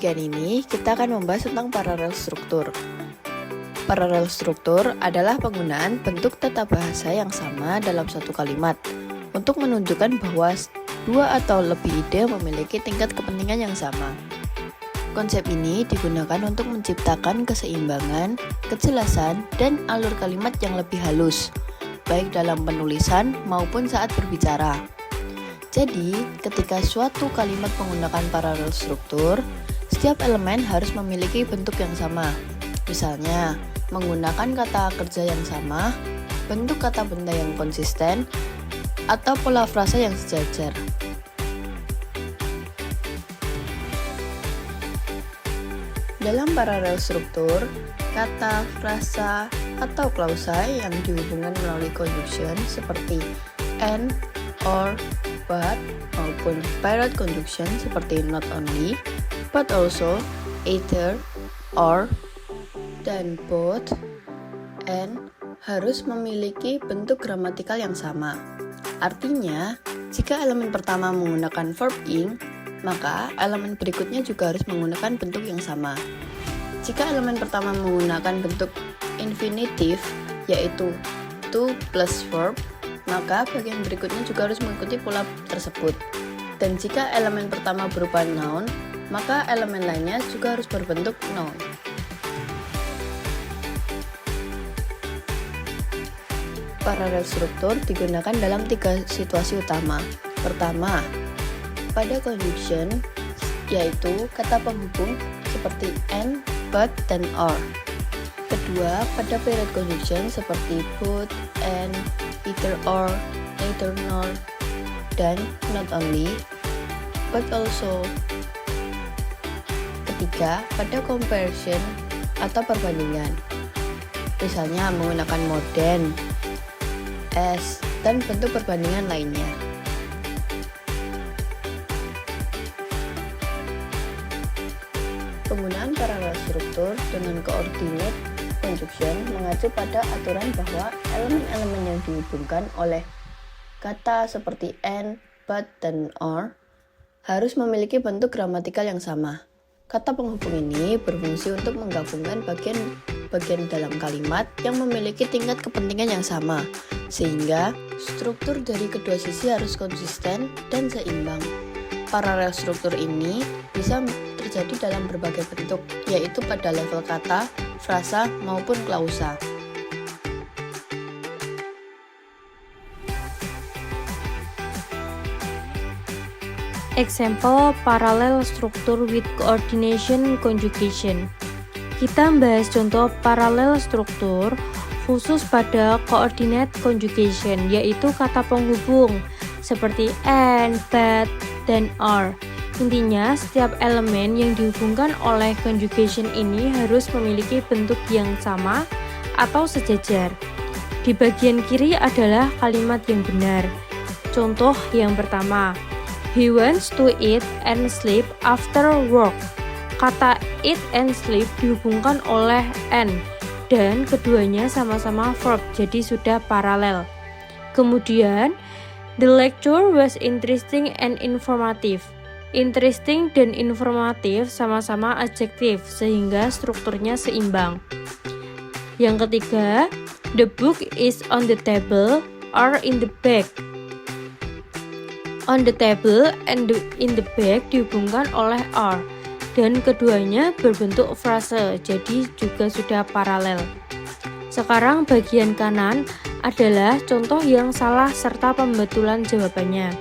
bagian ini, kita akan membahas tentang paralel struktur. Paralel struktur adalah penggunaan bentuk tata bahasa yang sama dalam satu kalimat untuk menunjukkan bahwa dua atau lebih ide memiliki tingkat kepentingan yang sama. Konsep ini digunakan untuk menciptakan keseimbangan, kejelasan, dan alur kalimat yang lebih halus, baik dalam penulisan maupun saat berbicara. Jadi, ketika suatu kalimat menggunakan paralel struktur, setiap elemen harus memiliki bentuk yang sama. Misalnya, menggunakan kata kerja yang sama, bentuk kata benda yang konsisten, atau pola frasa yang sejajar. Dalam paralel struktur, kata, frasa, atau klausa yang dihubungkan melalui conjunction seperti and, or, but, maupun period conjunction seperti not only, but also, either, or, dan both, and harus memiliki bentuk gramatikal yang sama. Artinya, jika elemen pertama menggunakan verb ing, maka elemen berikutnya juga harus menggunakan bentuk yang sama. Jika elemen pertama menggunakan bentuk infinitif, yaitu to plus verb, maka bagian berikutnya juga harus mengikuti pola tersebut. Dan jika elemen pertama berupa noun, maka elemen lainnya juga harus berbentuk noun. Paralel struktur digunakan dalam 3 situasi utama. Pertama, pada conjunction, yaitu kata penghubung seperti and, but, dan or. Kedua, pada period conjunction seperti both, and, either or, neither nor, dan not only, but also. Ketiga, pada comparison atau perbandingan. Misalnya menggunakan more than, as, dan bentuk perbandingan lainnya. Penggunaan paralel struktur dengan coordinate conjunction mengacu pada aturan bahwa elemen-elemen yang dihubungkan oleh kata seperti and, but, dan or harus memiliki bentuk gramatikal yang sama. Kata penghubung ini berfungsi untuk menggabungkan bagian dalam kalimat yang memiliki tingkat kepentingan yang sama, sehingga struktur dari kedua sisi harus konsisten dan seimbang. Paralel struktur ini bisa terjadi dalam berbagai bentuk, yaitu pada level kata, frasa, maupun klausa. Example parallel structure with coordination conjugation. Kita membahas contoh paralel struktur khusus pada coordinate conjugation, yaitu kata penghubung seperti and, but, dan are. Intinya, setiap elemen yang dihubungkan oleh conjugation ini harus memiliki bentuk yang sama atau sejajar. Di bagian kiri adalah kalimat yang benar. Contoh yang pertama, he wants to eat and sleep after work. Kata eat and sleep dihubungkan oleh and, dan keduanya sama-sama verb, jadi sudah paralel. Kemudian, the lecture was interesting and informative. Interesting dan informatif sama-sama adjektif, sehingga strukturnya seimbang. Yang ketiga, the book is on the table or in the bag. On the table and in the bag dihubungkan oleh are, dan keduanya berbentuk frase, jadi juga sudah paralel. Sekarang bagian kanan adalah contoh yang salah serta pembetulan jawabannya.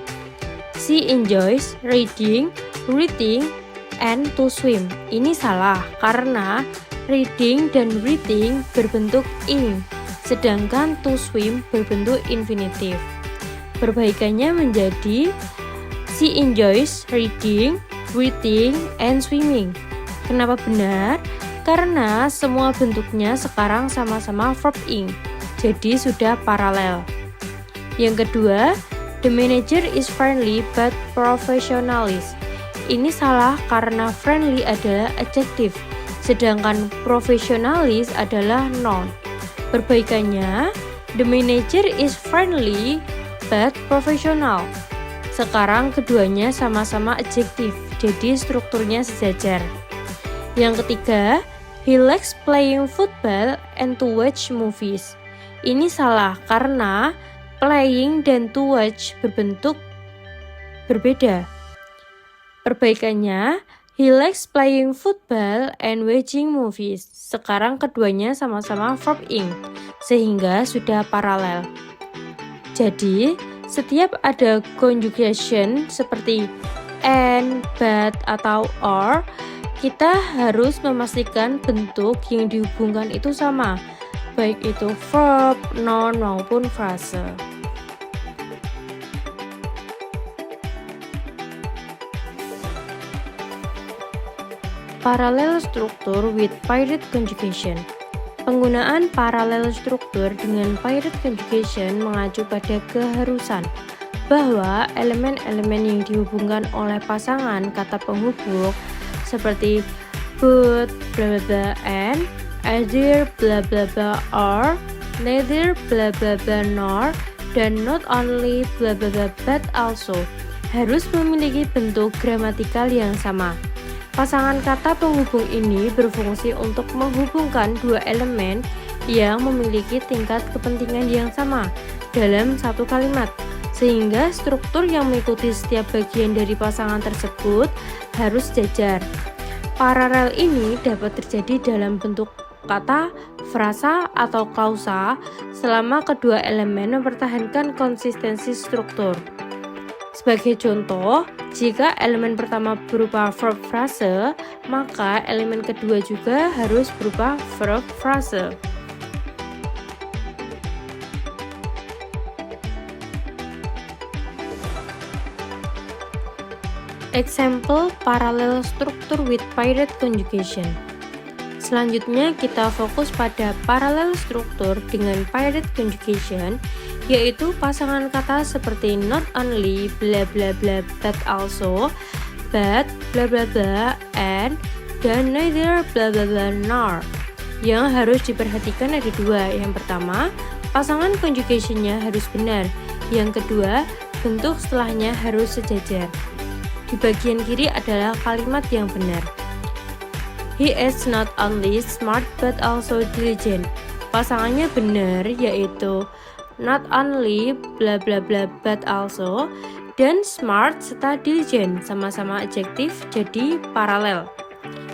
She enjoys reading, writing, and to swim. Ini salah karena reading dan writing berbentuk ing, sedangkan to swim berbentuk infinitif. Perbaikannya menjadi she enjoys reading, writing, and swimming. Kenapa benar? Karena semua bentuknya sekarang sama-sama verb ing, jadi sudah paralel. Yang kedua, the manager is friendly but professionalist. Ini salah karena friendly adalah adjektif, sedangkan professionalis adalah noun. Perbaikannya, the manager is friendly but professional. Sekarang keduanya sama-sama adjektif, jadi strukturnya sejajar. Yang ketiga, he likes playing football and to watch movies. Ini salah karena playing dan to watch berbentuk berbeda. Perbaikannya, he likes playing football and watching movies. Sekarang keduanya sama-sama verb ing, sehingga sudah paralel. Jadi, setiap ada conjugation seperti and, but, atau or, kita harus memastikan bentuk yang dihubungkan itu sama, baik itu verb, noun, maupun frase. Parallel struktur with paired conjugation. Penggunaan parallel struktur dengan paired conjugation mengacu pada keharusan bahwa elemen-elemen yang dihubungkan oleh pasangan kata penghubung seperti but, bla bla bla, and, either, bla bla bla, or, neither, bla bla bla, nor, dan not only, bla bla bla, but also harus memiliki bentuk gramatikal yang sama. Pasangan kata penghubung ini berfungsi untuk menghubungkan dua elemen yang memiliki tingkat kepentingan yang sama dalam satu kalimat, sehingga struktur yang mengikuti setiap bagian dari pasangan tersebut harus sejajar. Paralel ini dapat terjadi dalam bentuk kata, frasa, atau klausa selama kedua elemen mempertahankan konsistensi struktur. Sebagai contoh, jika elemen pertama berupa verb frase, maka elemen kedua juga harus berupa verb frase. Example parallel structure with paired conjugation. Selanjutnya kita fokus pada parallel struktur dengan paired conjugation, yaitu pasangan kata seperti not only, bla bla bla, but also, but, bla bla bla, and, dan neither, bla bla bla, nor. Yang harus diperhatikan ada dua. Yang pertama, pasangan conjugationnya harus benar. Yang kedua, bentuk setelahnya harus sejajar. Di bagian kiri adalah kalimat yang benar. He is not only smart but also diligent. Pasangannya benar, yaitu not only bla bla bla but also, dan smart serta diligent sama-sama adjektif jadi paralel.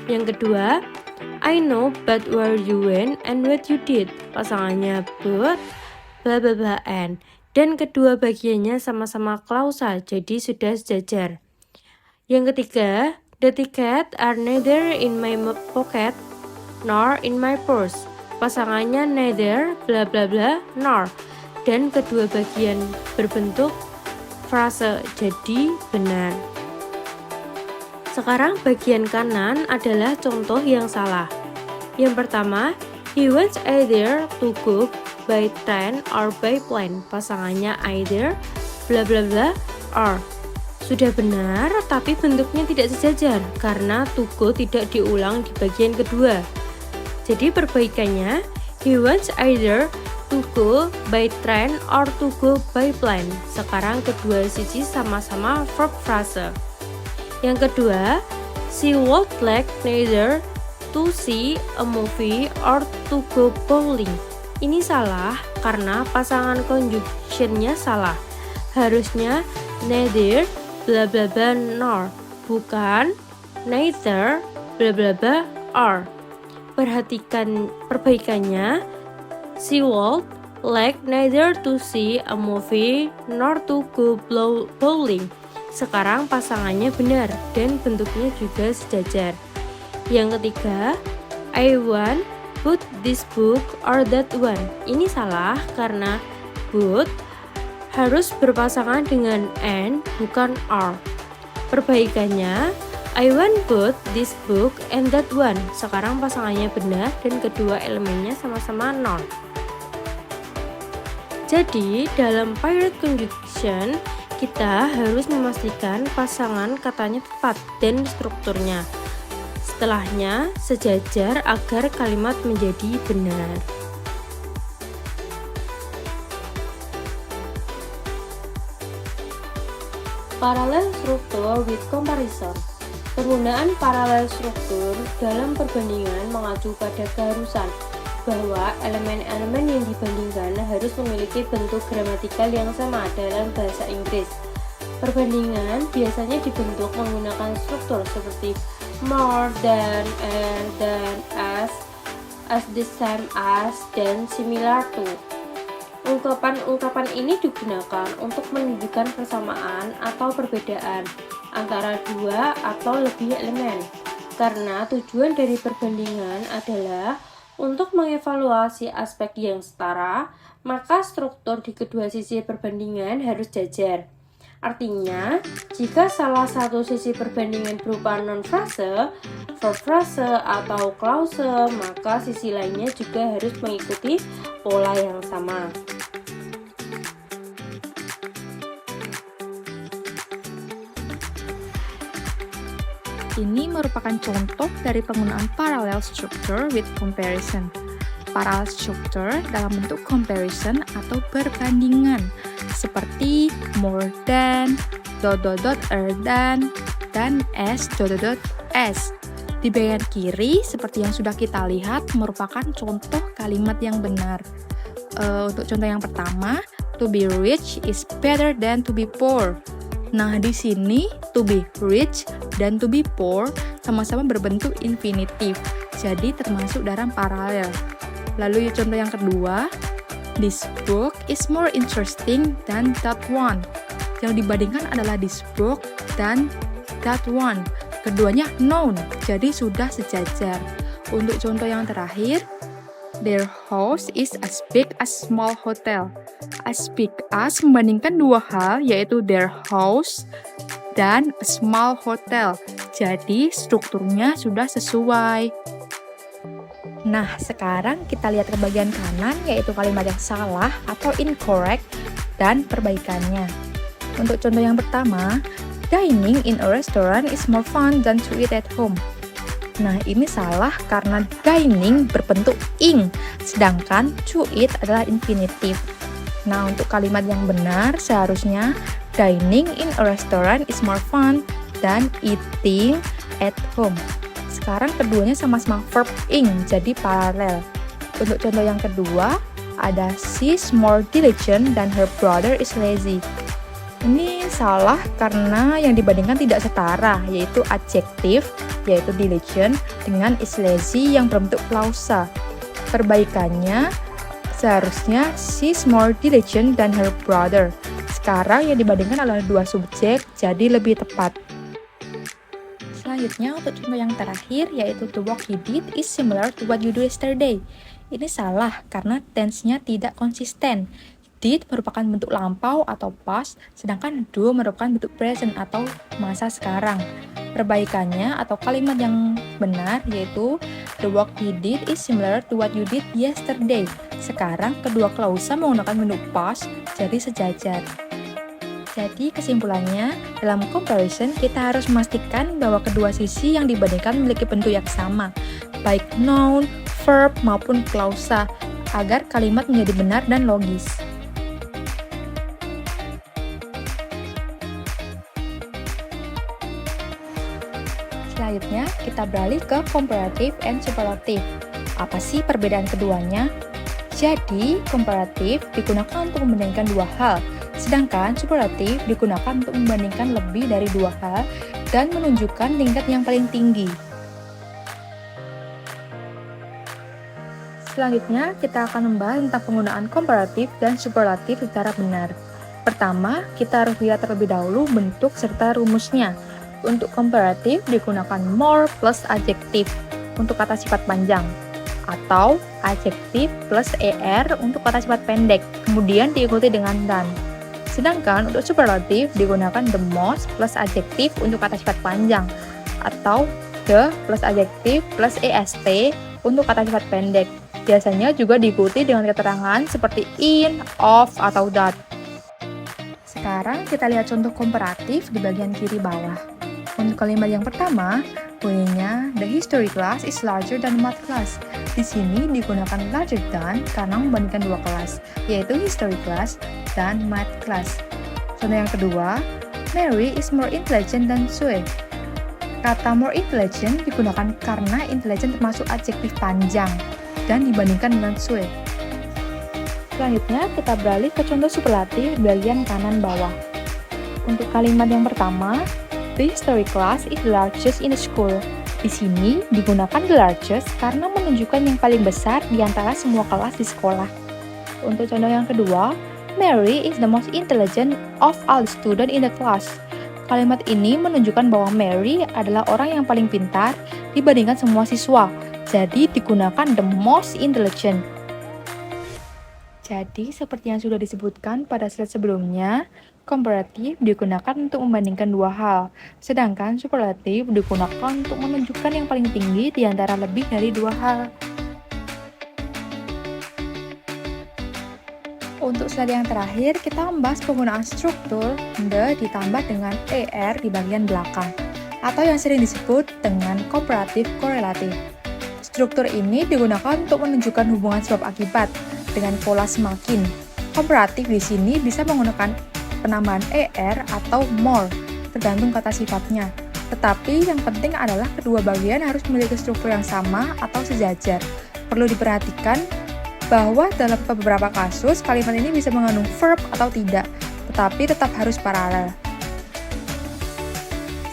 Yang kedua, I know but where you went and what you did. Pasangannya but bla bla bla and, dan kedua bagiannya sama-sama klausa jadi sudah sejajar. Yang ketiga, the ticket are neither in my pocket nor in my purse. Pasangannya neither, bla bla bla, nor, dan kedua bagian berbentuk frase jadi benar. Sekarang bagian kanan adalah contoh yang salah. Yang pertama, he wants either to go by train or by plane. Pasangannya either, bla bla bla, or. Sudah benar, tapi bentuknya tidak sejajar karena to go tidak diulang di bagian kedua. Jadi perbaikannya, he wants either to go by train or to go by plane. Sekarang kedua sisi sama-sama verb frase. Yang kedua, she would like neither to see a movie or to go bowling. Ini salah karena pasangan conjunctionnya salah. Harusnya neither bla bla bla nor, bukan neither bla bla bla or. Perhatikan perbaikannya, she would like neither to see a movie nor to go bowling. Sekarang pasangannya benar dan bentuknya juga sejajar. Yang ketiga, I want both this book or that one. Ini salah karena both harus berpasangan dengan and bukan are. Perbaikannya, I want both this book and that one. Sekarang pasangannya benar dan kedua elemennya sama-sama non. Jadi dalam paired conjugation kita harus memastikan pasangan katanya tepat dan strukturnya. Setelahnya sejajar agar kalimat menjadi benar. Parallel struktur with comparison. Penggunaan paralel struktur dalam perbandingan mengacu pada keharusan bahwa elemen-elemen yang dibandingkan harus memiliki bentuk gramatikal yang sama dalam bahasa Inggris. Perbandingan biasanya dibentuk menggunakan struktur seperti more than, and, than, as the same as, dan similar to. Ungkapan-ungkapan ini digunakan untuk menunjukkan persamaan atau perbedaan antara dua atau lebih elemen. Karena tujuan dari perbandingan adalah untuk mengevaluasi aspek yang setara, maka struktur di kedua sisi perbandingan harus jajar. Artinya, jika salah satu sisi perbandingan berupa non-frase, verb frase, atau klause, maka sisi lainnya juga harus mengikuti pola yang sama. Ini merupakan contoh dari penggunaan parallel structure with comparison. Parallel structure dalam bentuk comparison atau perbandingan, seperti more than, dan as. Di bagian kiri, seperti yang sudah kita lihat, merupakan contoh kalimat yang benar. Untuk contoh yang pertama, to be rich is better than to be poor. Nah, di sini to be rich dan to be poor sama-sama berbentuk infinitif, jadi termasuk dalam paralel. Lalu contoh yang kedua, this book is more interesting than that one. Yang dibandingkan adalah this book dan that one. Keduanya noun, jadi sudah sejajar. Untuk contoh yang terakhir, their house is as big as small hotel. As big as membandingkan dua hal, yaitu their house dan a small hotel. Jadi strukturnya sudah sesuai. Nah, sekarang kita lihat ke bagian kanan, yaitu kalimat yang salah atau incorrect dan perbaikannya. Untuk contoh yang pertama, dining in a restaurant is more fun than to eat at home. Nah, ini salah karena dining berbentuk ing, sedangkan to eat adalah infinitif. Nah, untuk kalimat yang benar seharusnya dining in a restaurant is more fun than eating at home. Sekarang keduanya sama-sama verb ing, jadi paralel. Untuk contoh yang kedua, ada she's more diligent than her brother is lazy. Ini salah karena yang dibandingkan tidak setara, yaitu adjektif, yaitu diligent, dengan is lazy yang berbentuk klausa. Perbaikannya, seharusnya she's more diligent than her brother. Sekarang yang dibandingkan adalah dua subjek, jadi lebih tepat. Selanjutnya untuk contoh yang terakhir, yaitu the work you did is similar to what you do yesterday. Ini salah karena tense-nya tidak konsisten. Did merupakan bentuk lampau atau past, sedangkan do merupakan bentuk present atau masa sekarang. Perbaikannya atau kalimat yang benar yaitu the work you did is similar to what you did yesterday. Sekarang kedua klausa menggunakan bentuk past, jadi sejajar. Jadi kesimpulannya, dalam comparison kita harus memastikan bahwa kedua sisi yang dibandingkan memiliki bentuk yang sama, baik noun, verb, maupun klausa, agar kalimat menjadi benar dan logis. Selanjutnya, kita beralih ke comparative and superlative. Apa sih perbedaan keduanya? Jadi, comparative digunakan untuk membandingkan dua hal, sedangkan superlative digunakan untuk membandingkan lebih dari dua hal dan menunjukkan tingkat yang paling tinggi. Selanjutnya, kita akan membahas tentang penggunaan comparative dan superlative secara benar. Pertama, kita harus lihat terlebih dahulu bentuk serta rumusnya. Untuk comparative digunakan more plus adjektif untuk kata sifat panjang, atau adjektif plus er untuk kata sifat pendek, kemudian diikuti dengan than. Sedangkan untuk superlative digunakan the most plus adjektif untuk kata sifat panjang, atau the plus adjektif plus est untuk kata sifat pendek. Biasanya juga diikuti dengan keterangan seperti in, of, atau that. Sekarang kita lihat contoh komparatif di bagian kiri bawah. Untuk kalimat yang pertama, bunyinya the history class is larger than math class. Di sini digunakan larger than karena membandingkan dua kelas, yaitu history class dan math class. Contoh yang kedua, Mary is more intelligent than Sue. Kata more intelligent digunakan karena intelligent termasuk adjektif panjang dan dibandingkan dengan sue. Selanjutnya, kita beralih ke contoh superlatif bagian kanan bawah. Untuk kalimat yang pertama, the history class is the largest in the school. Di sini digunakan the largest karena menunjukkan yang paling besar di antara semua kelas di sekolah. Untuk contoh yang kedua, Mary is the most intelligent of all the students in the class. Kalimat ini menunjukkan bahwa Mary adalah orang yang paling pintar dibandingkan semua siswa. Jadi digunakan the most intelligent. Jadi, seperti yang sudah disebutkan pada slide sebelumnya, komparatif digunakan untuk membandingkan dua hal, sedangkan superlatif digunakan untuk menunjukkan yang paling tinggi di antara lebih dari dua hal. Untuk slide yang terakhir, kita membahas penggunaan struktur the ditambah dengan er di bagian belakang, atau yang sering disebut dengan komparatif korelatif. Struktur ini digunakan untuk menunjukkan hubungan sebab akibat dengan pola semakin. Komparatif di sini bisa menggunakan penambahan er atau more, tergantung kata sifatnya. Tetapi yang penting adalah kedua bagian harus memiliki struktur yang sama atau sejajar. Perlu diperhatikan bahwa dalam beberapa kasus kalimat ini bisa mengandung verb atau tidak, tetapi tetap harus paralel.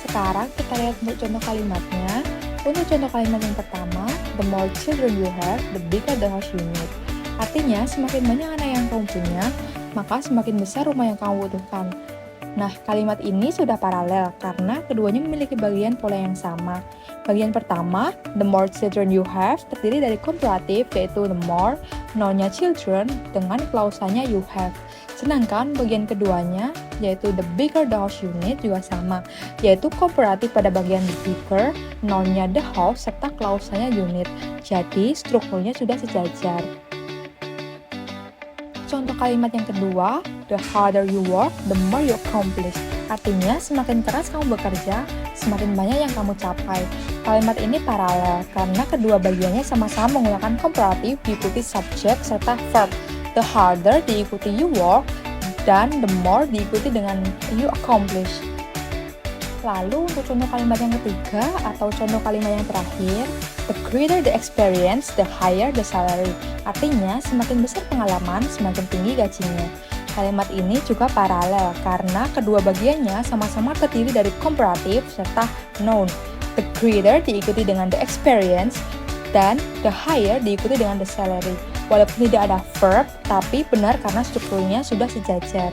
Sekarang kita lihat untuk contoh kalimatnya. Untuk contoh kalimat yang pertama, the more children you have, the bigger the house you need. Artinya, semakin banyak anak yang kamu punya, maka semakin besar rumah yang kamu butuhkan. Nah, kalimat ini sudah paralel karena keduanya memiliki bagian pola yang sama. Bagian pertama, the more children you have, terdiri dari komparatif yaitu the more, nounnya children dengan klausanya you have. Sedangkan bagian keduanya, yaitu the bigger the house you need juga sama, yaitu komparatif pada bagian the bigger, nounnya the house, serta klausanya unit. Jadi, strukturnya sudah sejajar. Contoh kalimat yang kedua, the harder you work, the more you accomplish. Artinya, semakin keras kamu bekerja, semakin banyak yang kamu capai. Kalimat ini paralel karena kedua bagiannya sama-sama menggunakan komparatif diikuti subjek serta verb. The harder diikuti you work, dan the more diikuti dengan you accomplish. Lalu untuk contoh kalimat yang ketiga atau contoh kalimat yang terakhir, the greater the experience, the higher the salary. Artinya, semakin besar pengalaman, semakin tinggi gajinya. Kalimat ini juga paralel karena kedua bagiannya sama-sama terdiri dari komparatif serta noun. The greater diikuti dengan the experience dan the higher diikuti dengan the salary. Walaupun tidak ada verb, tapi benar karena strukturnya sudah sejajar.